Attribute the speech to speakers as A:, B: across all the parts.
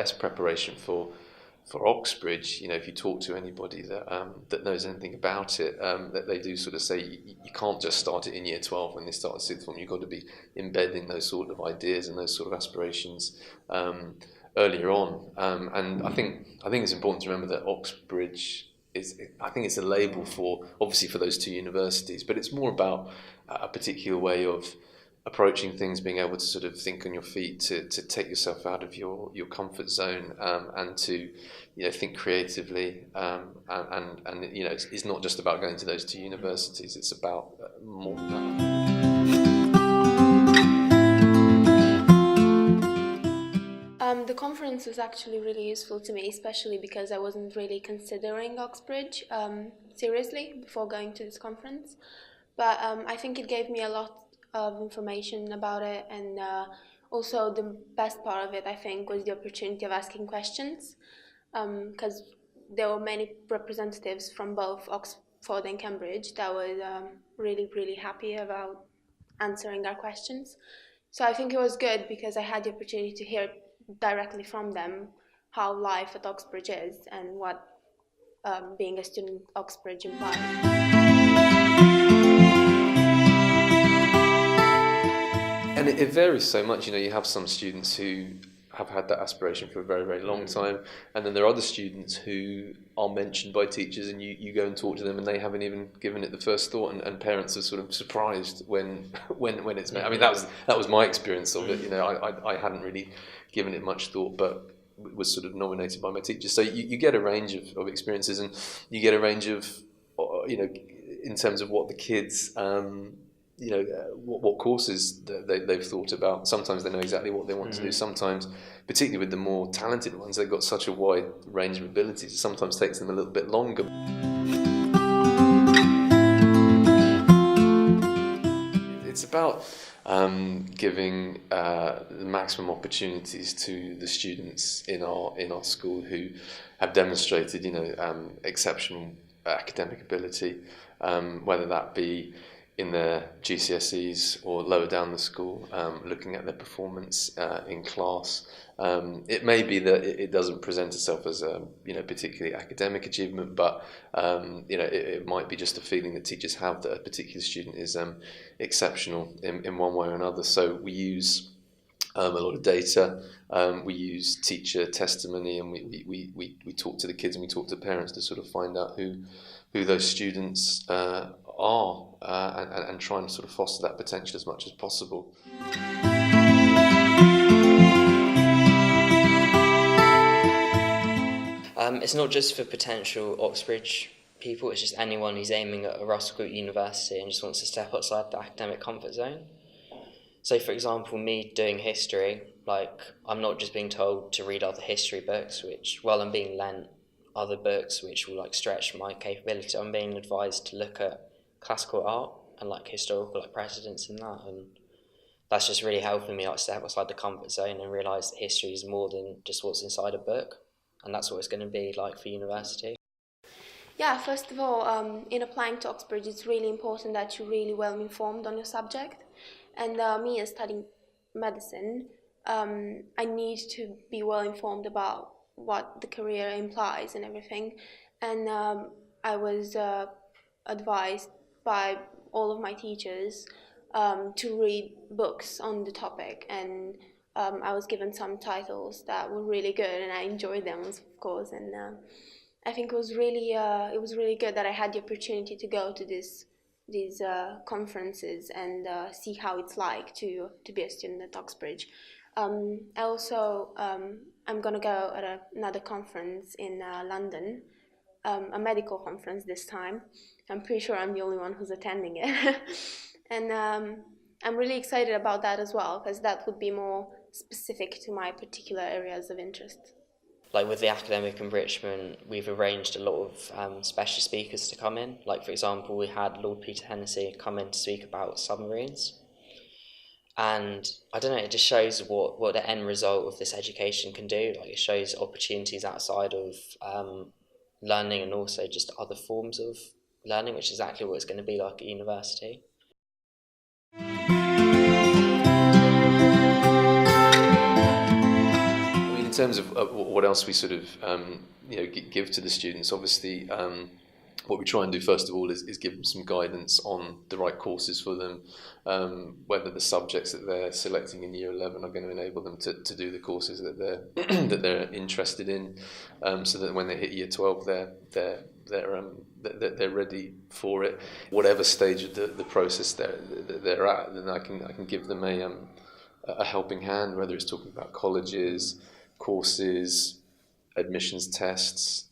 A: best preparation for Oxbridge. If you talk to anybody that knows anything about it, that they do sort of say you can't just start it in year 12 when they start in sixth form. You've got to be embedding those sort of ideas and those sort of aspirations earlier on. And I think it's important to remember that Oxbridge I think it's a label for, obviously, for those two universities, but it's more about a particular way of approaching things, being able to sort of think on your feet, to take yourself out of your comfort zone, and to think creatively, and it's not just about going to those two universities, it's about more than that.
B: The conference was actually really useful to me, especially because I wasn't really considering Oxbridge seriously before going to this conference. But I think it gave me a lot of information about it, and also the best part of it, I think, was the opportunity of asking questions, because there were many representatives from both Oxford and Cambridge that were really, really happy about answering our questions. So I think it was good because I had the opportunity to hear directly from them how life at Oxbridge is and what being a student at Oxbridge implies.
A: And it varies so much. You have some students who have had that aspiration for a very, very long time, and then there are other students who are mentioned by teachers, and you go and talk to them and they haven't even given it the first thought, and parents are sort of surprised when it's made. I mean, that was my experience of it. I hadn't really given it much thought, but was sort of nominated by my teachers. So you get a range of experiences, and you get a range of in terms of what the kids what courses they've thought about. Sometimes they know exactly what they want to do. Sometimes, particularly with the more talented ones, they've got such a wide range of abilities. It sometimes takes them a little bit longer. It's about giving the maximum opportunities to the students in our school who have demonstrated exceptional academic ability, whether that be in their GCSEs or lower down the school, looking at their performance in class. It may be that it doesn't present itself as a particularly academic achievement, but it might be just a feeling that teachers have that a particular student is exceptional in one way or another. So we use a lot of data. We use teacher testimony, and we talk to the kids and we talk to parents to sort of find out who those students are, and try and sort of foster that potential as much as possible.
C: It's not just for potential Oxbridge people, it's just anyone who's aiming at a Russell Group university and just wants to step outside the academic comfort zone. So for example, me doing history, I'm not just being told to read other history books, which, while I'm being lent other books which will stretch my capability, I'm being advised to look at classical art and historical precedents in that, and that's just really helping me step outside the comfort zone and realise that history is more than just what's inside a book, and that's what it's going to be like for university.
B: Yeah, first of all, in applying to Oxbridge, it's really important that you're really well informed on your subject. And me, as studying medicine, I need to be well informed about what the career implies and everything. And I was advised by all of my teachers to read books on the topic, and I was given some titles that were really good, and I enjoyed them, of course. And I think it was really good that I had the opportunity to go to these conferences and see how it's like to be a student at Oxbridge. I'm going to go at another conference in London, a medical conference this time. I'm pretty sure I'm the only one who's attending it. And I'm really excited about that as well, because that would be more specific to my particular areas of interest.
C: With the academic enrichment, we've arranged a lot of special speakers to come in. For example, we had Lord Peter Hennessy come in to speak about submarines. And I don't know, it just shows what the end result of this education can do. It shows opportunities outside of learning, and also just other forms of learning, which is exactly what it's going to be like at university.
A: In terms of what else we sort of give to the students, obviously what we try and do first of all is give them some guidance on the right courses for them, whether the subjects that they're selecting in year 11 are going to enable them to do the courses that they're that they're interested in, so that when they hit year 12 they're ready for it. Whatever stage of the process they're at, then I can give them a helping hand, whether it's talking about colleges, courses, admissions tests,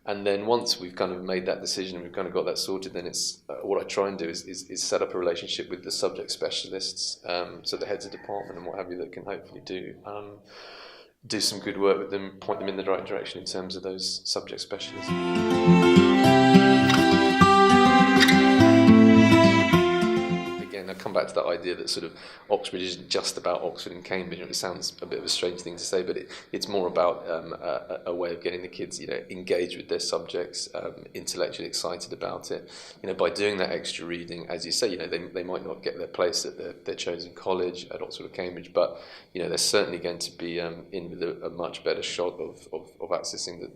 A: and then once we've kind of made that decision and we've kind of got that sorted, then it's what I try and do is set up a relationship with the subject specialists, so the heads of department and what have you, that can hopefully do some good work with them, point them in the right direction in terms of those subject specialists. Again, I come back to that idea that sort of Oxbridge isn't just about Oxford and Cambridge. It sounds a bit of a strange thing to say, but it's more about a way of getting the kids, engaged with their subjects, intellectually excited about it. By doing that extra reading, as you say, they might not get their place at their chosen college at Oxford or Cambridge, but they're certainly going to be in with a much better shot of accessing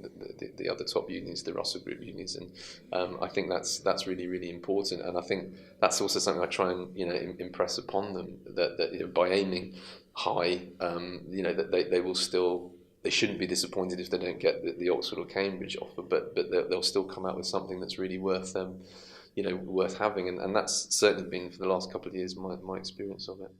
A: the other top unis, the Russell Group unis, and I think that's really, really important. And I think that's also something I try and impress upon them, that by aiming high, that they shouldn't be disappointed if they don't get the Oxford or Cambridge offer, but they'll still come out with something that's really worth worth having, and that's certainly been for the last couple of years my experience of it.